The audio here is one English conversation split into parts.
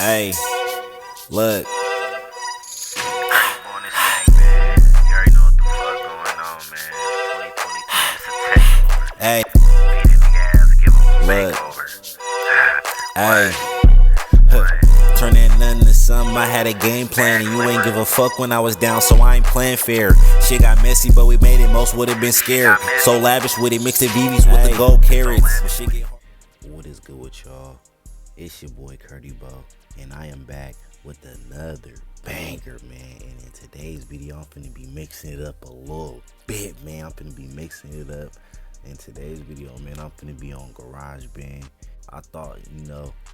Hey, look. On this thing, man. You already know what the fuck going on, man. 2023, it's a takeover. Hey, Beat a nigga ass, give him a look. makeover. Hey, What? turn that nothing to something. I had a game plan and you ain't give a fuck when I was down, so I ain't playing fair. Shit got messy, but we made it. Most would've been scared. So lavish with it, mixed the VVs with the gold carrots. What is good with y'all? It's your boy Curdy Bo, and I am back with another banger, man. And in today's video, I'm finna be mixing it up a little bit, man. I'm finna be mixing it up. In today's video, man, I'm finna be on Garageband. I thought,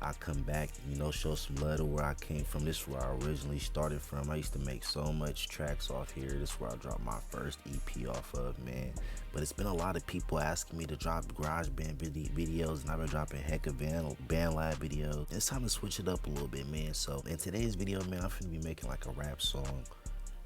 I'd come back, show some love to where I came from. This is where I originally started from. I used to make so much tracks off here. This is where I dropped my first EP off of, man. But it's been a lot of people asking me to drop Garageband videos, and I've been dropping hecka band lab videos. It's time to switch it up a little bit, man. So in today's video, man, I'm finna be making like a rap song.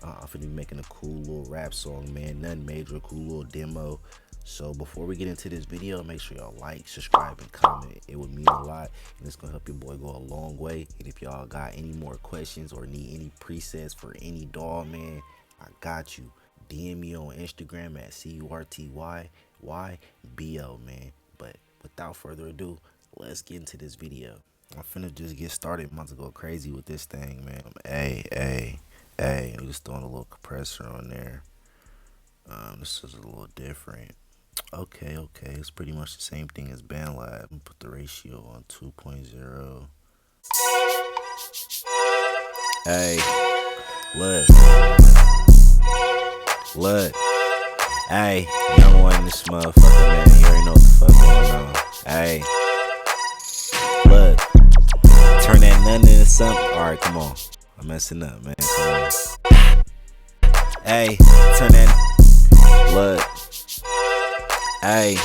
I'm finna be making a cool little rap song, man. Nothing major, cool little demo. So before we get into this video, make sure y'all like, subscribe, and comment. It would mean a lot, and it's gonna help your boy go a long way. And if y'all got any more questions or need any presets for any doll, man, I got you. DM me on Instagram at CURTYYBO, man. But without further ado, let's get into this video. I'm finna just get started. I'm about to go crazy with this thing, man. Hey, I'm just throwing a little compressor on there. This is a little different. Okay, it's pretty much the same thing as BandLab. Put the ratio on 2.0. Hey, look. Hey, young one in this motherfucker, man. You already know what the fuck going on. Hey, look. Turn that nothing into something. Alright, come on. I'm messing up, man. Come on. Hey, turn that. Look. Hey,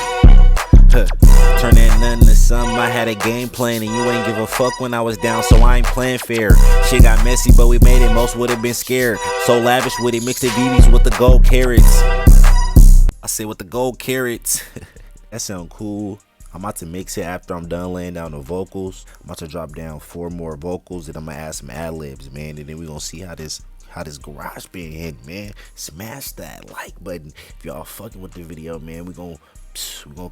turn that nothing to something. I had a game plan and you ain't give a fuck when I was down, so I ain't playing fair. Shit got messy, but we made it. Most would've been scared. So lavish with it, mixed the VVs with the gold carrots. I say with the gold carrots. That sound cool. I'm about to mix it after I'm done laying down the vocals. I'm about to drop down 4 more vocals, and I'm gonna add some ad-libs, man. And then we gonna see how this Garageband hit, man. Smash that like button if y'all fucking with the video, man. We gonna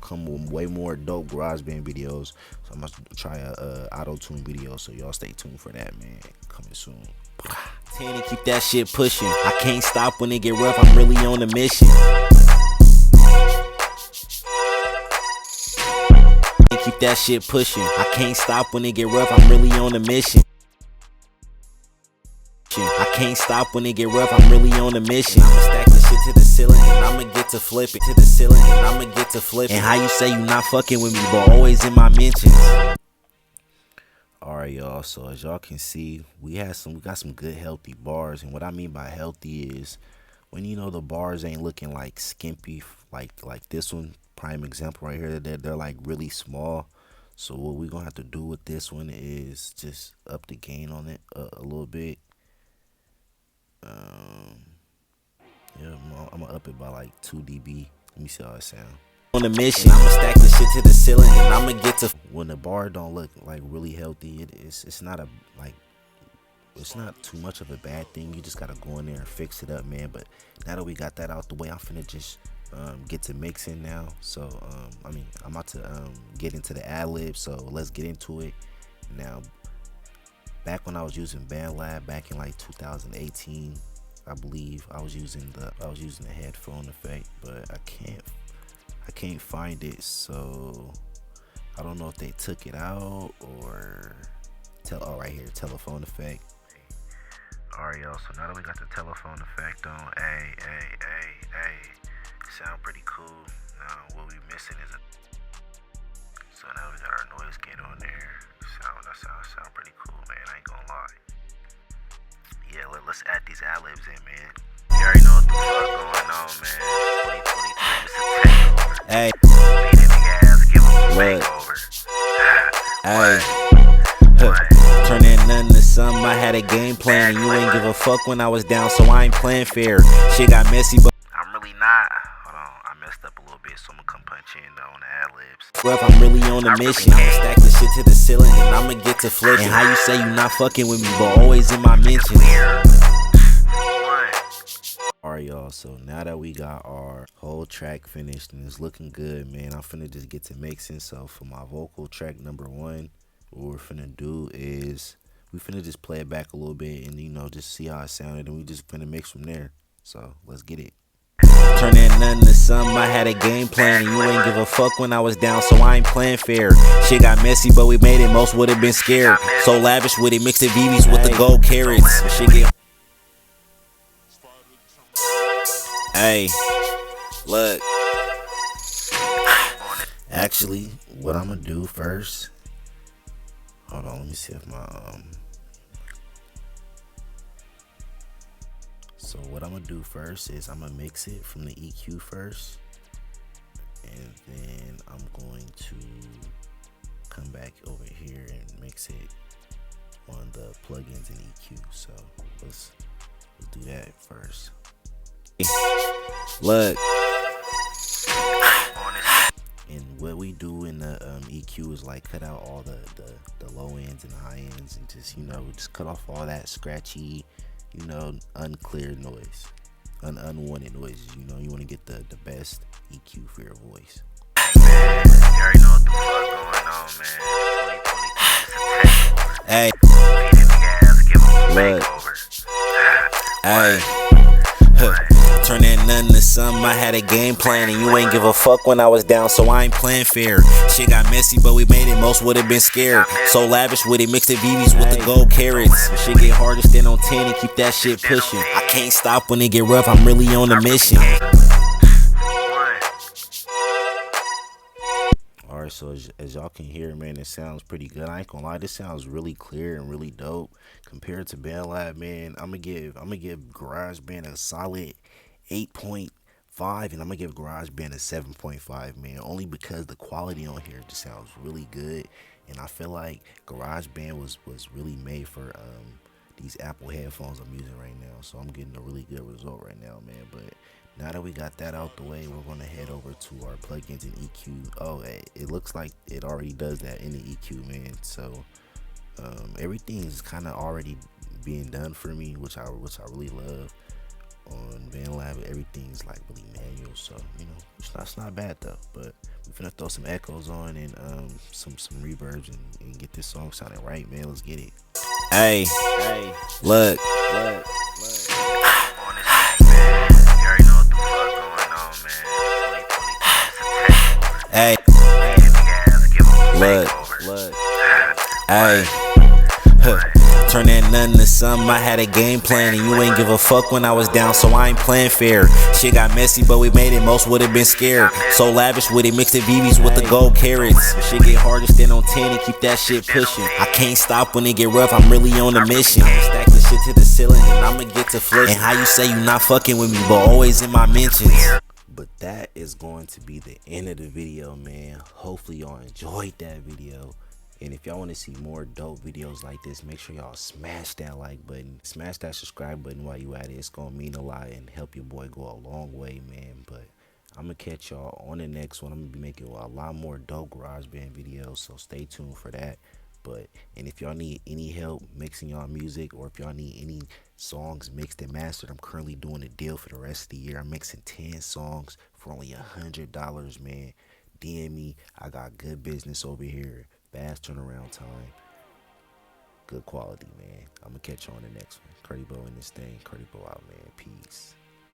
come with way more dope Garageband videos. So I'm gonna try a auto-tune video, so y'all stay tuned for that, man. Coming soon. 10 and keep that shit pushing. I can't stop when it get rough. I'm really on a mission. Keep that shit pushing. I can't stop when it get rough. I'm really on a mission. I can't stop when it get rough. I'm really on a mission. I'ma stack the shit to the ceiling and I'ma get to flip it. To the ceiling and I'ma get to flip it. And how you say you not fucking with me, but always in my mentions. Alright, y'all. So as y'all can see, we got some good healthy bars. And what I mean by healthy is when the bars ain't looking like skimpy, like this one. Prime example right here. They're like really small. So what we gonna have to do with this one is just up the gain on it a little bit. Yeah, I'm gonna up it by like 2 dB. Let me see how it sound. On a mission, I'ma stack the shit to the ceiling and I'ma get to. When the bar don't look like really healthy, it's not too much of a bad thing. You just gotta go in there and fix it up, man. But now that we got that out the way, I'm finna just get to mixing now. So I'm about to get into the ad-libs. So let's get into it now. Back when I was using BandLab back in like 2018, I believe I was using the headphone effect, but I can't find it. So I don't know if they took it out or right here, telephone effect. Alright, y'all, so now that we got the telephone effect on, hey, sound pretty cool. Now what we missing is so now we got our noise gate on there. That sound pretty cool, man. I ain't gonna lie. Yeah, let's add these ad-libs in, man. You already know what the fuck going on, man. 2023, it's a takeover. Hey, Beat a nigga ass, give him a makeover. hey, turn that nothing to something. I had a game plan and you ain't give a fuck when I was down, so I ain't playing fair. Shit got messy, but I'm really not. Hold on, I messed up a little bit, so I'm gonna come punch in though on the ad-libs. Well, if I'm really on a mission, I'ma stack this shit to the ceiling and I'ma get to flicking. And how you say you not fucking with me, but always in my mentions. Alright, y'all, so now that we got our whole track finished and it's looking good, man, I'm finna just get to mixing. So for my vocal track number 1, what we're finna do is we finna just play it back a little bit and, you know, just see how it sounded, and we just finna mix from there. So let's get it. Turn that nothing to something. I had a game plan and you ain't give a fuck when I was down, so I ain't playing fair. Shit got messy, but we made it. Most would've been scared. So lavish with it, mixed the VVs with the gold carrots. Shit get. Hey, look. Actually, what I'm gonna do first. Hold on, let me see if my So what I'm gonna do first is I'm gonna mix it from the EQ first, and then I'm going to come back over here and mix it on the plugins and EQ. So let's do that first. Look. And what we do in the EQ is like cut out all the low ends and high ends, and just, you know, just cut off all that scratchy, you know, unclear noise, unwanted noises. You know, you want to get the best EQ for your voice. Man, you already know what the fuck going on, man. 2022 Hey, look. Hey. Turn that nothing to something. I had a game plan and you ain't give a fuck when I was down, so I ain't playing fair. Shit got messy, but we made it. Most would've been scared. So lavish with it, mixed the VVs with the gold carrots. Shit get hard to stand on 10 and keep that shit pushing. I can't stop when it get rough. I'm really on a mission. Alright, so as y'all can hear, man, it sounds pretty good. I ain't gonna lie, this sounds really clear and really dope compared to BandLab, man. I'm gonna give GarageBand a solid 8.5, and I'm gonna give GarageBand a 7.5, man, only because the quality on here just sounds really good, and I feel like GarageBand was really made for these Apple headphones I'm using right now. So I'm getting a really good result right now, man. But now that we got that out the way, we're gonna head over to our plugins and EQ. Oh, it looks like it already does that in the EQ, man. So everything's kind of already being done for me, which I really love. On BandLab, everything's like really manual, so, you know, it's not bad though. But we're finna throw some echoes on and some reverbs and get this song sounding right, man. Let's get it. Hey, look. Hey, look. Hey. Turn that nothing to something. I had a game plan and you ain't give a fuck when I was down, so I ain't playing fair. Shit got messy, but we made it. Most would've been scared. So lavish with it, mixed the VVs with the gold carrots. Shit get hard to stand on 10 and keep that shit pushing. I can't stop when it get rough. I'm really on a mission. Stack this shit to the ceiling and I'ma get to flicking. And how you say you not fucking with me, but always in my mentions. But that is going to be the end of the video, man. Hopefully y'all enjoyed that video. And if y'all want to see more dope videos like this, make sure y'all smash that like button, smash that subscribe button while you at it. It's gonna mean a lot and help your boy go a long way, man. But I'm gonna catch y'all on the next one. I'm gonna be making a lot more dope GarageBand videos, so stay tuned for that. And if y'all need any help mixing y'all music, or if y'all need any songs mixed and mastered, I'm currently doing a deal for the rest of the year. I'm mixing 10 songs for only $100, man. DM me. I got good business over here. Fast turnaround time. Good quality, man. I'm gonna catch you on the next one. Curdy Bo in this thing. Curdy Bo out, man. Peace.